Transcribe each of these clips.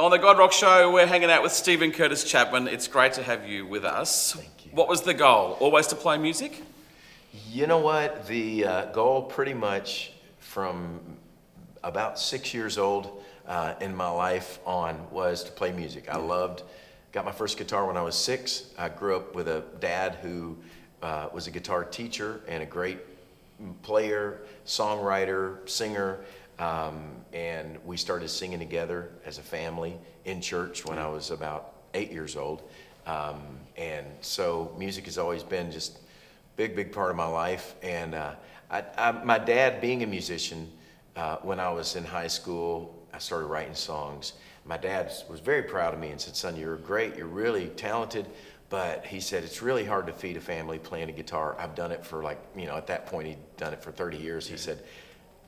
On the God Rock Show, we're hanging out with Steven Curtis Chapman. It's great to have you with us. Thank you. What was the goal? Always to play music? You know what? The goal pretty much from about 6 years old in my life on was to play music. I got my first guitar when I was 6. I grew up with a dad who was a guitar teacher and a great player, songwriter, singer. And we started singing together as a family in church when I was about 8 years old. And so music has always been just a big part of my life. And my dad, being a musician, when I was in high school, I started writing songs. My dad was very proud of me and said, "Son, you're great, you're really talented." But he said, "It's really hard to feed a family playing a guitar. I've done it for at that point, he'd done it for 30 years. He said,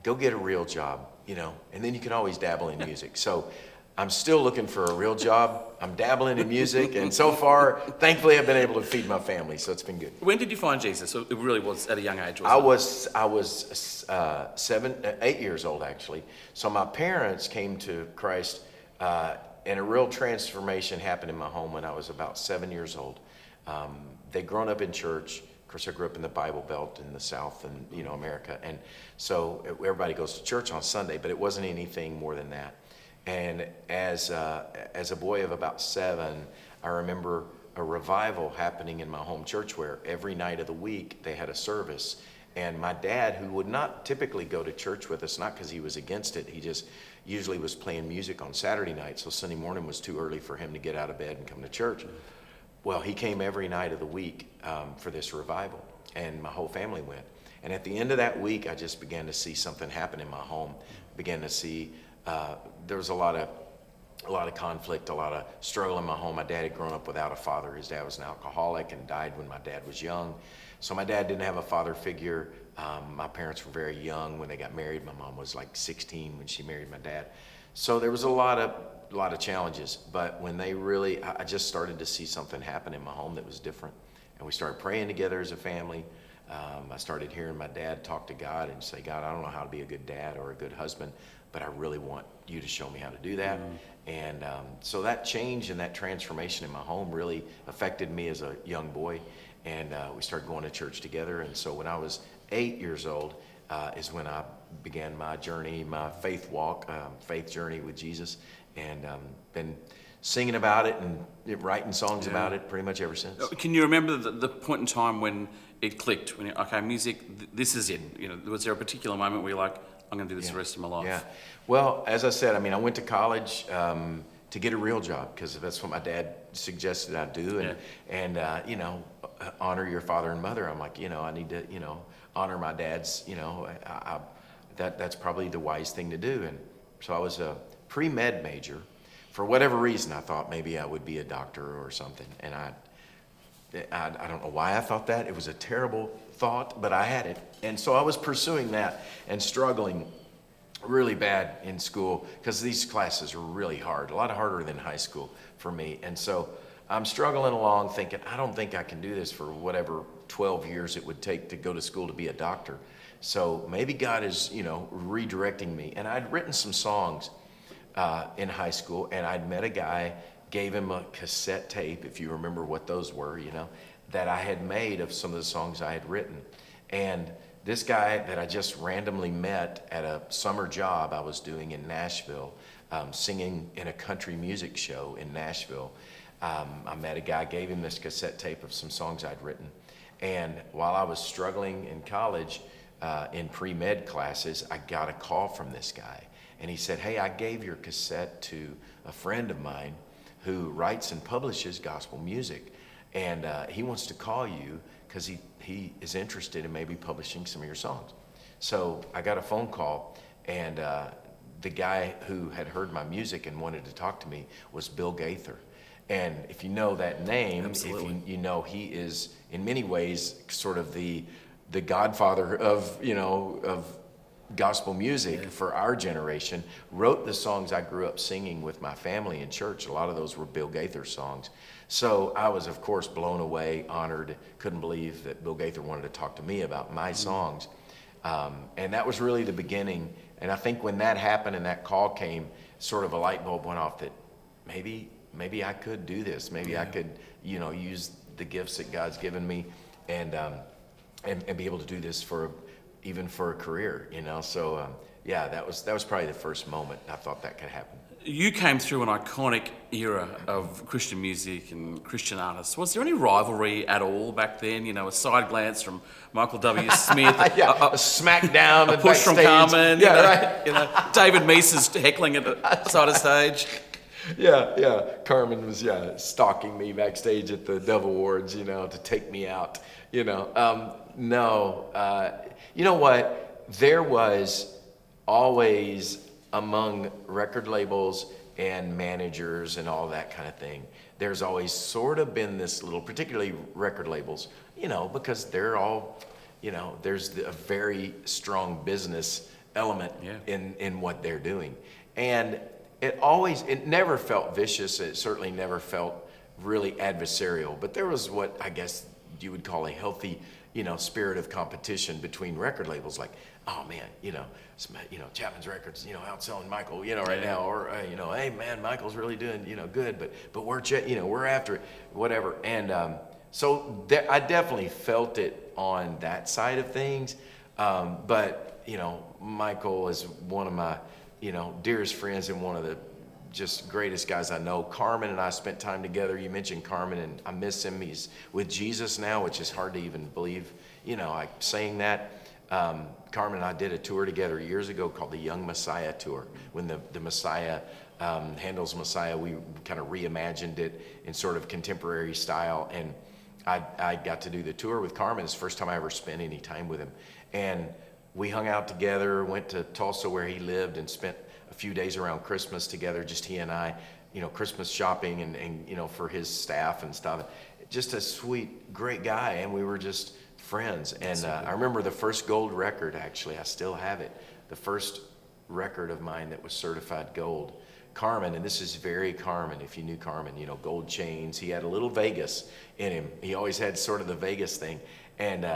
"Go get a real job, and then you can always dabble in music." So I'm still looking for a real job. I'm dabbling in music, and so far, thankfully, I've been able to feed my family, so it's been good. When did you find Jesus? It really was at a young age, I wasn't it? was 8 years old, actually. So my parents came to Christ, and a real transformation happened in my home when I was about 7 years old. They'd grown up in church. Of course, I grew up in the Bible Belt in the South and, America. And so everybody goes to church on Sunday, but it wasn't anything more than that. And as a boy of about 7, I remember a revival happening in my home church where every night of the week they had a service. And my dad, who would not typically go to church with us, not because he was against it, he just usually was playing music on Saturday night, so Sunday morning was too early for him to get out of bed and come to church. Well, he came every night of the week for this revival, and my whole family went. And at the end of that week, I just began to see something happen in my home. Began to see there was a lot of conflict, a lot of struggle in my home. My dad had grown up without a father. His dad was an alcoholic and died when my dad was young. So my dad didn't have a father figure. My parents were very young when they got married. My mom was like 16 when she married my dad. So there was a lot of challenges. But when I just started to see something happen in my home that was different. And we started praying together as a family. I started hearing my dad talk to God and say, "God, I don't know how to be a good dad or a good husband, but I really want you to show me how to do that." And so that change and that transformation in my home really affected me as a young boy. And we started going to church together. And so when I was 8 years old is when I began my journey, my faith walk, faith journey with Jesus. And been singing about it and writing songs about it pretty much ever since. Can you remember the point in time when it clicked? When okay, music, this is it. Was there a particular moment where you're like, "I'm going to do this the rest of my life"? Yeah. Well, as I said, I went to college to get a real job because that's what my dad suggested I do, and honor your father and mother. I'm like, I need to, honor my dad's. That's probably the wise thing to do. And so I was a pre-med major. For whatever reason, I thought maybe I would be a doctor or something, and I don't know why I thought that. It was a terrible thought, but I had it. And so I was pursuing that and struggling really bad in school because these classes are really hard, a lot harder than high school for me. And so I'm struggling along thinking, I don't think I can do this for whatever 12 years it would take to go to school to be a doctor. So maybe God is, redirecting me. And I'd written some songs in high school, and I'd met a guy, gave him a cassette tape, if you remember what those were, that I had made of some of the songs I had written. And this guy that I just randomly met at a summer job I was doing in Nashville, singing in a country music show in Nashville, I met a guy, gave him this cassette tape of some songs I'd written. And while I was struggling in college, in pre-med classes, I got a call from this guy. And he said, "Hey, I gave your cassette to a friend of mine who writes and publishes gospel music. And he wants to call you because he is interested in maybe publishing some of your songs." So I got a phone call, and the guy who had heard my music and wanted to talk to me was Bill Gaither. And if you know that name, Absolutely. if you know he is in many ways sort of the godfather of gospel music for our generation, wrote the songs I grew up singing with my family in church. A lot of those were Bill Gaither songs. So I was, of course, blown away, honored, couldn't believe that Bill Gaither wanted to talk to me about my songs. And that was really the beginning. And I think when that happened and that call came, sort of a light bulb went off that maybe I could do this. Maybe I could, use the gifts that God's given me, and be able to do this even for a career. So yeah, that was probably the first moment I thought that could happen. You came through an iconic era of Christian music and Christian artists. Was there any rivalry at all back then? A side glance from Michael W. Smith, a smackdown, a push from Carmen, right. David Meese's heckling at the side of stage. Yeah. Carmen was stalking me backstage at the Dove Awards, to take me out. No. You know what? There was always, among record labels and managers and all that kind of thing, there's always sort of been this little, particularly record labels, because they're all, there's a very strong business element in what they're doing. And it never felt vicious. It certainly never felt really adversarial, but there was what I guess you would call a healthy, spirit of competition between record labels. Like, oh man, Chapman's Records, outselling Michael, right now, or hey man, Michael's really doing, good, but we're after it, whatever. And so I definitely felt it on that side of things. But Michael is one of my, dearest friends and one of the just greatest guys I know. Carmen and I spent time together. You mentioned Carmen, and I miss him. He's with Jesus now, which is hard to even believe, saying that. Carmen and I did a tour together years ago called the Young Messiah Tour. When the Messiah, Handel's Messiah, we kind of reimagined it in sort of contemporary style. And I got to do the tour with Carmen. It's the first time I ever spent any time with him. And we hung out together, went to Tulsa where he lived, and spent a few days around Christmas together, just he and I, Christmas shopping and for his staff and stuff. Just a sweet, great guy, and we were just friends. And I remember the first gold record, actually, I still have it. The first record of mine that was certified gold. Carmen, and this is very Carmen, if you knew Carmen, gold chains. He had a little Vegas in him. He always had sort of the Vegas thing. And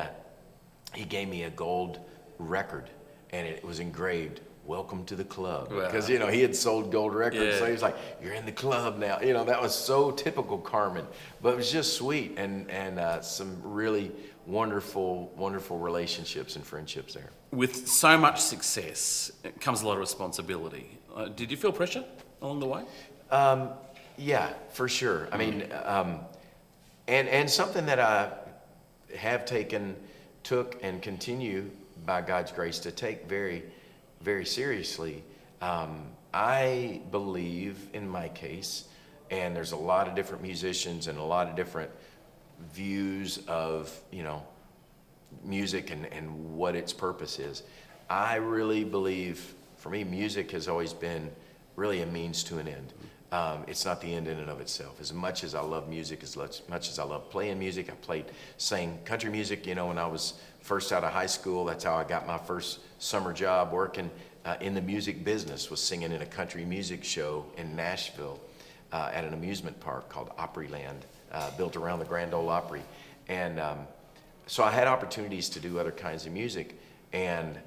he gave me a gold record, and it was engraved, "Welcome to the club." Because, he had sold gold records, so he was like, "You're in the club now." That was so typical Carmen. But it was just sweet, and some really wonderful relationships and friendships there. With so much success comes a lot of responsibility. Did you feel pressure along the way? Yeah, for sure. I mean, and something that I have took and continue by God's grace to take very, very seriously. I believe in my case, and there's a lot of different musicians and a lot of different views of, music and what its purpose is. I really believe, for me, music has always been really a means to an end. It's not the end in and of itself. As much as I love music, as much as I love playing music, sang country music, when I was first out of high school. That's how I got my first summer job working in the music business, was singing in a country music show in Nashville at an amusement park called Opryland, built around the Grand Ole Opry. And so I had opportunities to do other kinds of music. And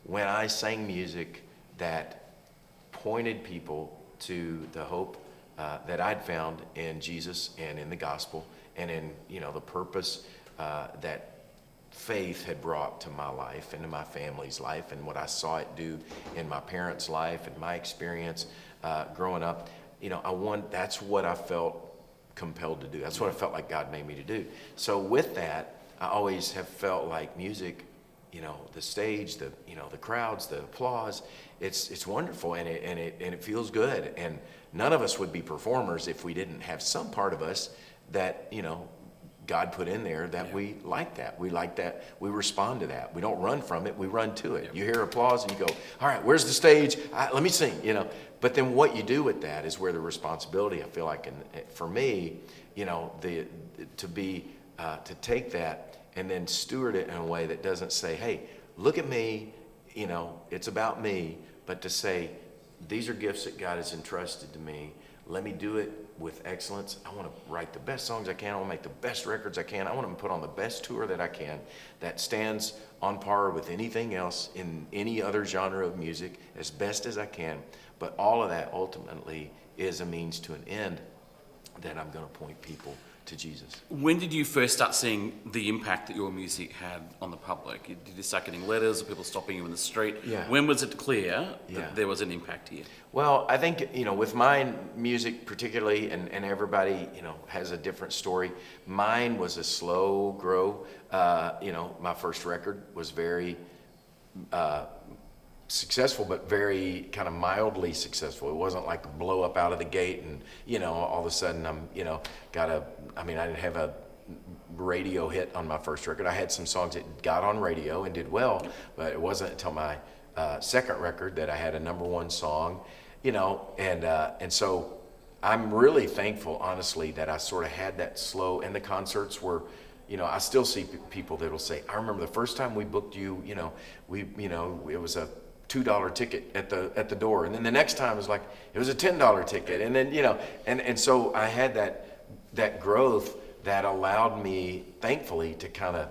when I sang music that pointed people to the hope that I'd found in Jesus and in the gospel and in, the purpose that faith had brought to my life and to my family's life and what I saw it do in my parents' life and my experience growing up, that's what I felt compelled to do. That's what I felt like God made me to do. So with that, I always have felt like music, the stage, the crowds, the applause, it's wonderful, and it feels good. And none of us would be performers if we didn't have some part of us that, God put in there that we like that. We like that. We respond to that. We don't run from it. We run to it. You hear applause and you go, all right, where's the stage? Let me sing, But then what you do with that is where the responsibility, I feel like, for me, to take that and then steward it in a way that doesn't say, hey, look at me, it's about me, but to say, these are gifts that God has entrusted to me. Let me do it with excellence. I want to write the best songs I can. I want to make the best records I can. I want to put on the best tour that I can that stands on par with anything else in any other genre of music as best as I can. But all of that ultimately is a means to an end, then I'm going to point people to Jesus. When did you first start seeing the impact that your music had on the public? Did you start getting letters or people stopping you in the street? Yeah. When was it clear that Yeah. there was an impact here? Well, I think, with my music particularly, and everybody, has a different story. Mine was a slow grow. My first record was very successful, but very kind of mildly successful. It wasn't like a blow up out of the gate and, all of a sudden I didn't have a radio hit on my first record. I had some songs that got on radio and did well, but it wasn't until my second record that I had a number one song, and so I'm really thankful, honestly, that I sort of had that slow, and the concerts were, I still see people that will say, I remember the first time we booked you, it was a $2 ticket at the door, and then the next time it was like it was a $10 ticket, and then and so I had that growth that allowed me, thankfully, to kind of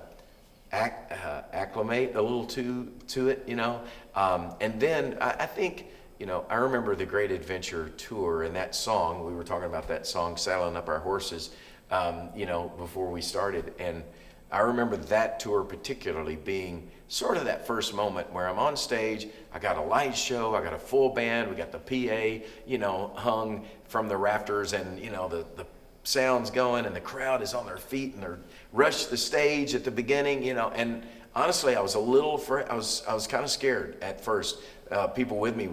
acclimate a little to it, and then I think, I remember the Great Adventure tour, and that song, we were talking about that song, Saddling Up Our Horses, before we started, and I remember that tour particularly being sort of that first moment where I'm on stage, I got a light show, I got a full band, we got the PA, hung from the rafters, and, the sound's going, and the crowd is on their feet, and they're rushed the stage at the beginning, and honestly, I was a little afraid. I was kind of scared at first. People with me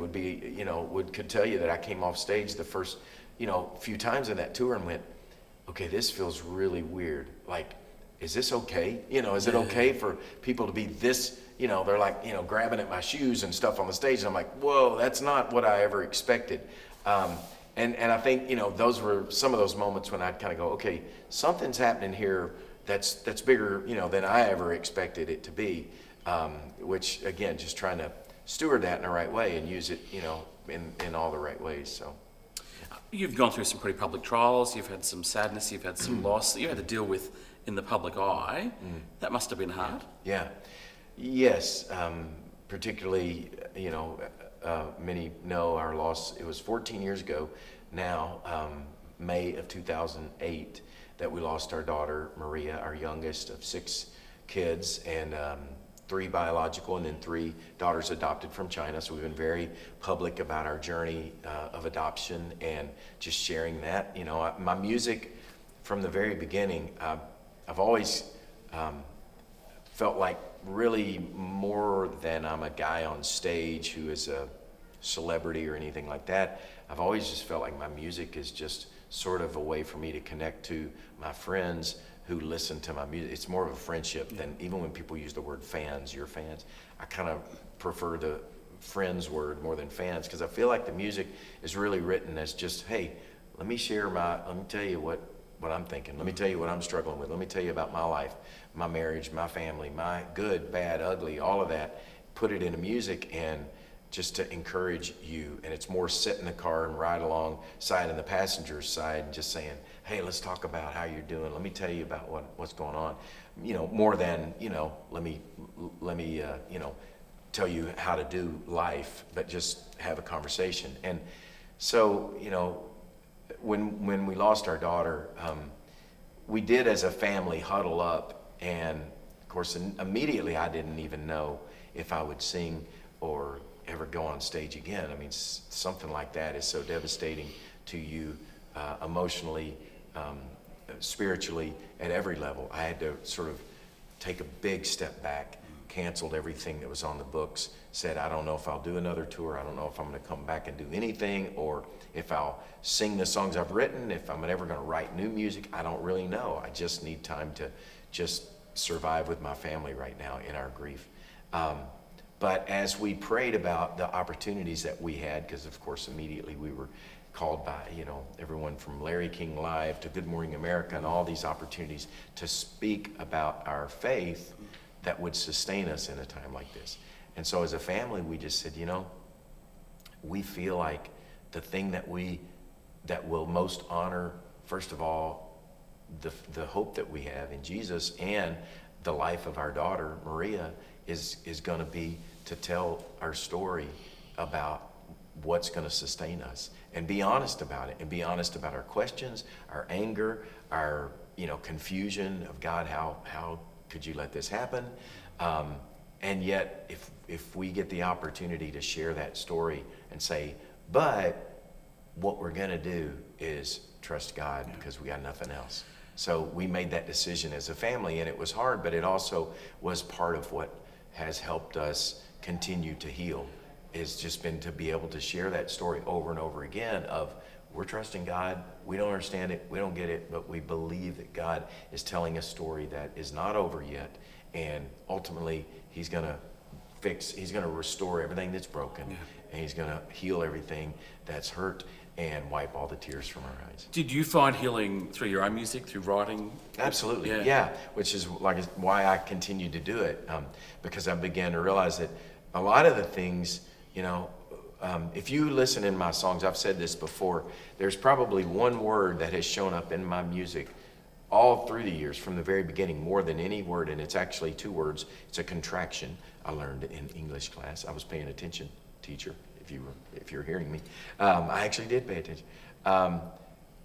could tell you that I came off stage the first, few times in that tour and went, okay, this feels really weird. Like, is this okay? Is it okay for people to be this, they're like, grabbing at my shoes and stuff on the stage. And I'm like, whoa, that's not what I ever expected. And I think, those were some of those moments when I'd kind of go, okay, something's happening here that's bigger, than I ever expected it to be. Which, again, just trying to steward that in the right way and use it, in all the right ways. So. You've gone through some pretty public trials, you've had some sadness, you've had some loss that you had to deal with in the public eye. That must have been hard. Yeah. Yes. Particularly, many know our loss. It was 14 years ago now, May of 2008, that we lost our daughter, Maria, our youngest of 6 kids, and 3 biological, and then 3 daughters adopted from China. So we've been very public about our journey of adoption and just sharing that. My music from the very beginning, I've always felt like really more than I'm a guy on stage who is a celebrity or anything like that. I've always just felt like my music is just sort of a way for me to connect to my friends who listen to my music. It's more of a friendship than, even when people use the word fans, your fans, I kind of prefer the friends word more than fans, because I feel like the music is really written as just, hey, let me tell you what I'm thinking. Let me tell you what I'm struggling with. Let me tell you about my life, my marriage, my family, my good, bad, ugly, all of that. Put it into music and just to encourage you. And it's more sit in the car and ride alongside in the passenger's side and just saying, hey, let's talk about how you're doing. Let me tell you about what's going on. More than, let me tell you how to do life, but just have a conversation. And so, when we lost our daughter, we did as a family huddle up, and of course immediately I didn't even know if I would sing or ever go on stage again. I mean, something like that is so devastating to you emotionally, spiritually, at every level. I had to sort of take a big step back, canceled everything that was on the books, said, I don't know if I'll do another tour. I don't know if I'm going to come back and do anything, or if I'll sing the songs I've written, if I'm ever going to write new music. I don't really know. I just need time to just survive with my family right now in our grief. But as we prayed about the opportunities that we had, because of course immediately we were called by, everyone from Larry King Live to Good Morning America and all these opportunities to speak about our faith that would sustain us in a time like this. And so as a family, we just said, we feel like the thing that will most honor, first of all, the hope that we have in Jesus and the life of our daughter, Maria, is going to be to tell our story about what's going to sustain us, and be honest about it, and be honest about our questions, our anger, our confusion of God. How could you let this happen? And yet, if we get the opportunity to share that story and say, but what we're going to do is trust God because we got nothing else. So we made that decision as a family, and it was hard, but it also was part of what has helped us continue to heal. It's just been to be able to share that story over and over again of, we're trusting God, we don't understand it, we don't get it, but we believe that God is telling a story that is not over yet, and ultimately he's going to restore everything that's broken, and he's going to heal everything that's hurt and wipe all the tears from our eyes. Did you find healing through your own music, through writing? Absolutely, yeah. Which is why I continue to do it, because I began to realize that a lot of the things, if you listen in my songs, I've said this before, there's probably one word that has shown up in my music all through the years from the very beginning, more than any word, and it's actually two words. It's a contraction I learned in English class. I was paying attention, teacher, if you're hearing me. I actually did pay attention.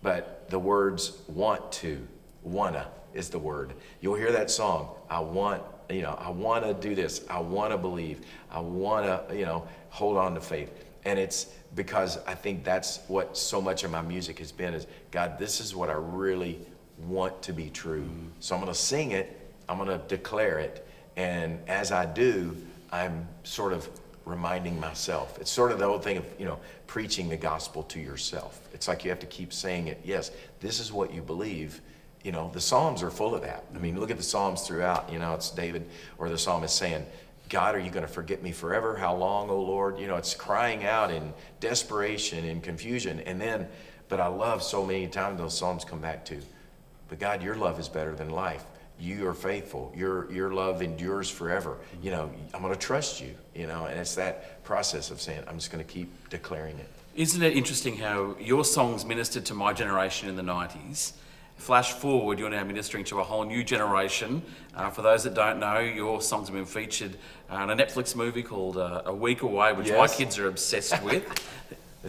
But the words want to, wanna is the word. You'll hear that song, I want to do this. I want to believe. I want to, hold on to faith. And it's because I think that's what so much of my music has been is, God, this is what I really want to be true. So I'm going to sing it. I'm going to declare it. And as I do, I'm sort of reminding myself. It's sort of the old thing of, preaching the gospel to yourself. It's like you have to keep saying it. Yes, this is what you believe. The Psalms are full of that. I mean, look at the Psalms throughout. It's David or the psalmist saying, God, are you going to forget me forever? How long, O Lord? It's crying out in desperation and confusion. And then, but I love so many times those Psalms come back to, but God, your love is better than life. You are faithful. Your love endures forever. I'm going to trust you, and it's that process of saying, I'm just going to keep declaring it. Isn't it interesting how your songs ministered to my generation in the 90s? Flash forward, you're now ministering to a whole new generation. For those that don't know, your songs have been featured in a Netflix movie called A Week Away, which my kids are obsessed with.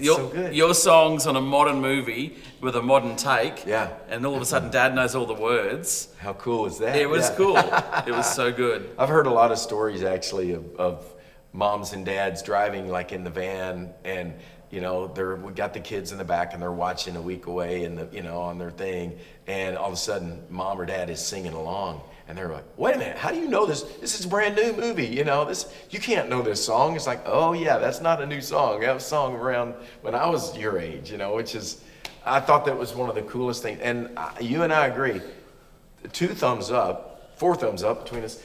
So good. Your song's on a modern movie with a modern take. Yeah. And all of a sudden, Dad knows all the words. How cool is that? It was cool. It was so good. I've heard a lot of stories, actually, of moms and dads driving, like, in the van, and we got the kids in the back, and they're watching A Week Away, and on their thing, and all of a sudden, mom or dad is singing along, and they're like, "Wait a minute, how do you know this? This is a brand new movie, you can't know this song." It's like, oh yeah, that's not a new song. That was a song around when I was your age, which is, I thought that was one of the coolest things, and you and I agree. 4 thumbs up between us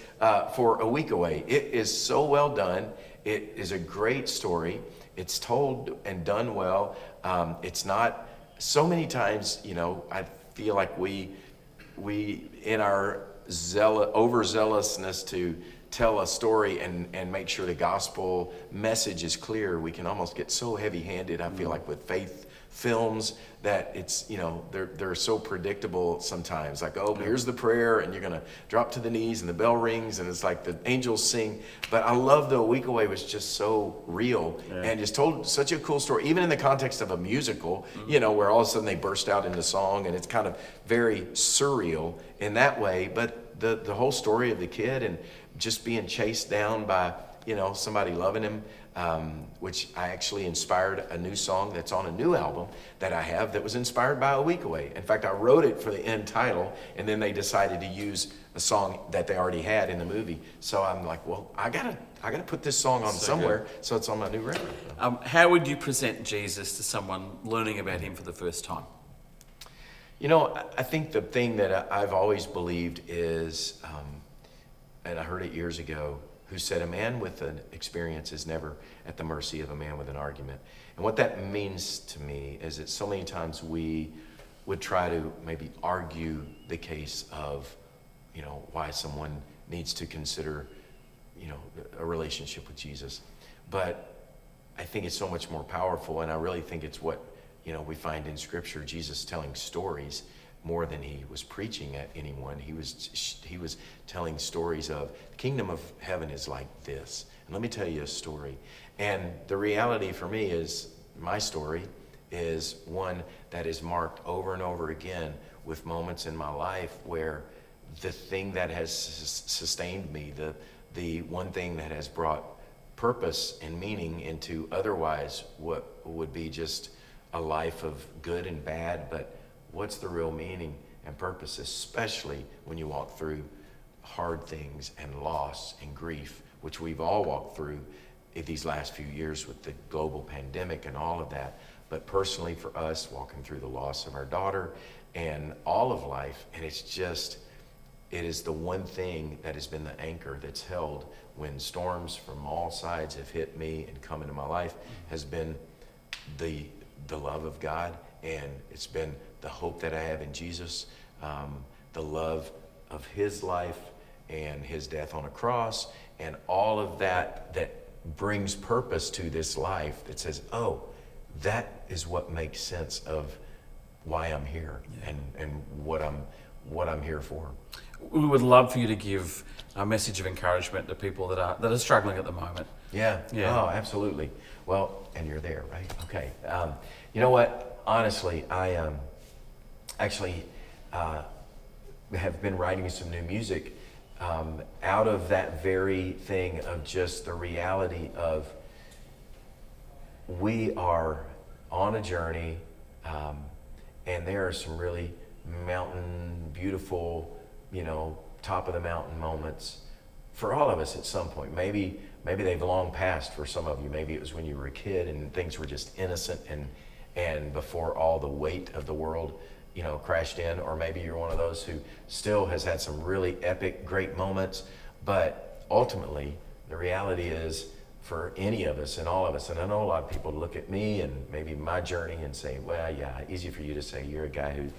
for A Week Away. It is so well done. It is a great story. It's told and done well. It's not, so many times, I feel like we in our overzealousness to tell a story and make sure the gospel message is clear, we can almost get so heavy-handed, I feel like, with faith films that it's, they're so predictable sometimes. Like, oh, here's the prayer, and you're going to drop to the knees, and the bell rings, and it's like the angels sing. But I love the A Week Away was just so real and just told such a cool story, even in the context of a musical, where all of a sudden they burst out into song, and it's kind of very surreal in that way. But the whole story of the kid and just being chased down by, somebody loving him, which I actually inspired a new song that's on a new album that I have that was inspired by A Week Away. In fact, I wrote it for the end title, and then they decided to use a song that they already had in the movie. So I'm like, well, I gotta put this song on somewhere, so it's on my new record. How would you present Jesus to someone learning about him for the first time? I think the thing that I've always believed is, and I heard it years ago, who said, a man with an experience is never at the mercy of a man with an argument. And what that means to me is that so many times we would try to maybe argue the case of, why someone needs to consider, a relationship with Jesus. But I think it's so much more powerful, and I really think it's what, we find in Scripture, Jesus telling stories more than he was preaching at anyone. He was telling stories of the kingdom of heaven is like this. And let me tell you a story. And the reality for me is my story is one that is marked over and over again with moments in my life where the thing that has sustained me, the one thing that has brought purpose and meaning into otherwise what would be just a life of good and bad, but what's the real meaning and purpose, especially when you walk through hard things and loss and grief, which we've all walked through in these last few years with the global pandemic and all of that. But personally for us, walking through the loss of our daughter and all of life, and it is the one thing that has been the anchor that's held when storms from all sides have hit me and come into my life, has been the love of God, and it's been the hope that I have in Jesus, the love of his life and his death on a cross, and all of that brings purpose to this life that says, oh, that is what makes sense of why I'm here and what I'm here for. We would love for you to give a message of encouragement to people that are struggling at the moment. Yeah. Oh, absolutely. Well, and you're there, right? Okay. You know what? Honestly, I actually have been writing some new music out of that very thing of just the reality of we are on a journey, and there are some really beautiful, top of the mountain moments for all of us at some point. Maybe they've long passed for some of you. Maybe it was when you were a kid and things were just innocent and before all the weight of the world, crashed in, or maybe you're one of those who still has had some really epic, great moments. But ultimately, the reality is for any of us and all of us, and I know a lot of people look at me and maybe my journey and say, well, yeah, easy for you to say you're a guy who,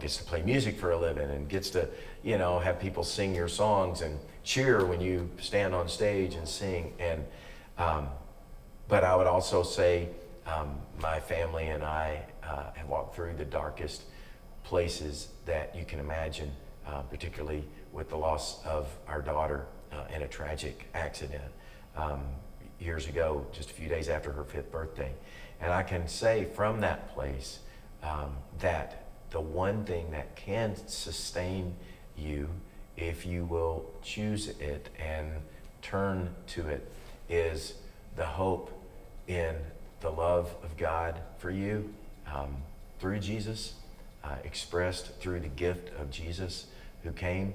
gets to play music for a living and gets to, have people sing your songs and cheer when you stand on stage and sing. And, but I would also say my family and I have walked through the darkest places that you can imagine, particularly with the loss of our daughter in a tragic accident years ago, just a few days after her 5th birthday. And I can say from that place that the one thing that can sustain you, if you will choose it and turn to it, is the hope in the love of God for you through Jesus, expressed through the gift of Jesus, who came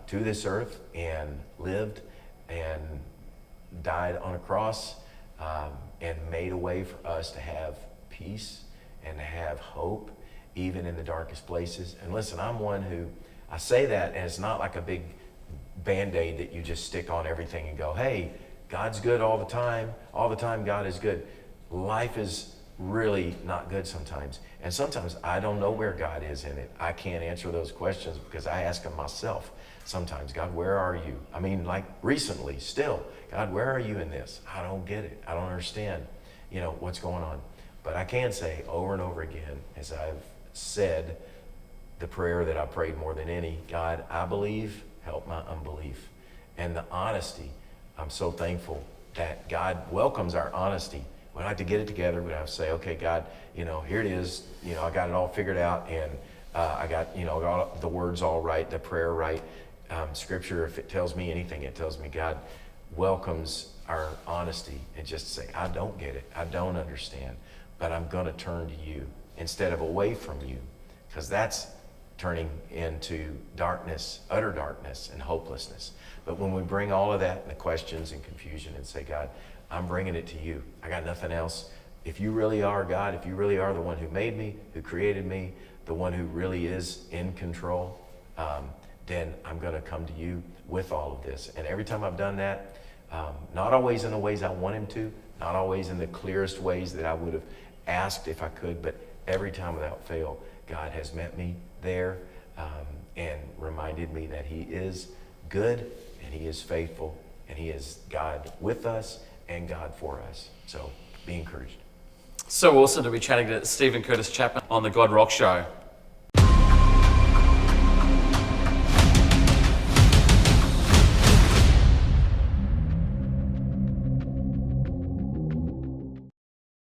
to this earth and lived and died on a cross and made a way for us to have peace and to have hope even in the darkest places. And listen, I'm one who, I say that, and it's not like a big Band-Aid that you just stick on everything and go, hey, God's good all the time God is good. Life is really not good sometimes. And sometimes I don't know where God is in it. I can't answer those questions because I ask them myself sometimes. God, where are you? I mean, like recently still, God, where are you in this? I don't get it. I don't understand, what's going on. But I can say over and over again, as I've said the prayer that I prayed more than any, God, I believe, help my unbelief. And the honesty, I'm so thankful that God welcomes our honesty. We don't have to get it together. We don't have to say, okay, God, here it is. I got it all figured out, and I got, got the words all right, the prayer right. Scripture, if it tells me anything, it tells me God welcomes our honesty and just say, I don't get it. I don't understand, but I'm going to turn to you instead of away from you, because that's turning into darkness, utter darkness and hopelessness. But when we bring all of that and the questions and confusion and say, God, I'm bringing it to you. I got nothing else. If you really are God, if you really are the one who made me, who created me, the one who really is in control, then I'm going to come to you with all of this. And every time I've done that, not always in the ways I want him to, not always in the clearest ways that I would have asked if I could, but every time without fail, God has met me there and reminded me that he is good and he is faithful and he is God with us and God for us. So be encouraged. So awesome to be chatting to Steven Curtis Chapman on the God Rock Show.